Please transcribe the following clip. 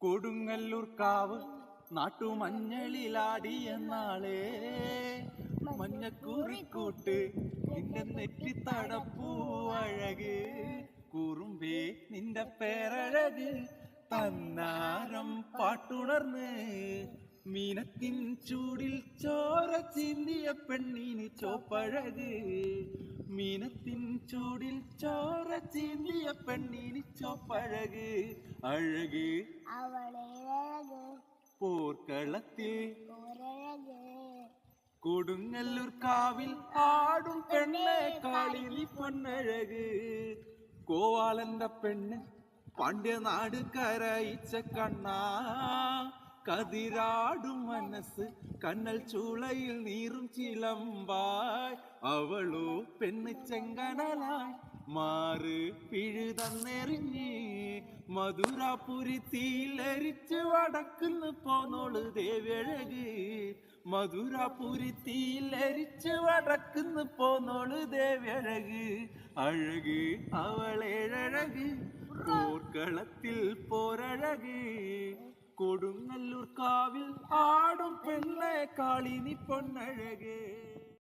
കൊടുങ്ങല്ലൂർ കാവ് നാട്ടുമഞ്ഞളിലാടിയ നാളേ മഞ്ഞക്കുറിക്കൂട്ട് നിന്റെ നെറ്റിത്തടപ്പൂ അഴക് കുറുമ്പേ നിന്റെ പേരഴക് തന്നാരം പാട്ടുണർന്ന് മീനത്തിൻ ചൂടിൽ ചോര ചീന്തിയ പെണ്ണിന് ചോപ്പഴക് മീനത്തിൻ ചൂടിൽ ചോര ചീന്തിയ പെണ്ണിന് ചോപ്പഴക് അഴക് പോർക്കളത്തിൽ കൊടുങ്ങല്ലൂർ കാവിൽ ആടും പെണ്ണെ കാളിനി പൊന്നഴക് കോവാലന്റെ പെണ്ണ് പാണ്ഡ്യനാട് കരയിച്ച കണ്ണാ കതിരാടും മനസ്സ് കണ്ണൽ ചൂളയിൽ നീറും ചിലമ്പായി അവളോ പെണ്ണ് ചെങ്കനലായി മാറ് പിഴുതന്നെറിഞ്ഞ് മധുരാപുരി തീയിലരിച്ച് വടക്കുന്ന് പോന്നോള് ദേവഴക് മധുരാപുരി തീയിലരിച്ച് വടക്കുന്ന് പോന്നോള് ദേവഴക് അഴക് അവളേഴഴക് പോർക്കളത്തിൽ പോരഴക് കൊടുങ്ങല്ലൂർ കാവിൽ ആടും പെണ്ണെ കാളിനി പൊന്നഴകേ.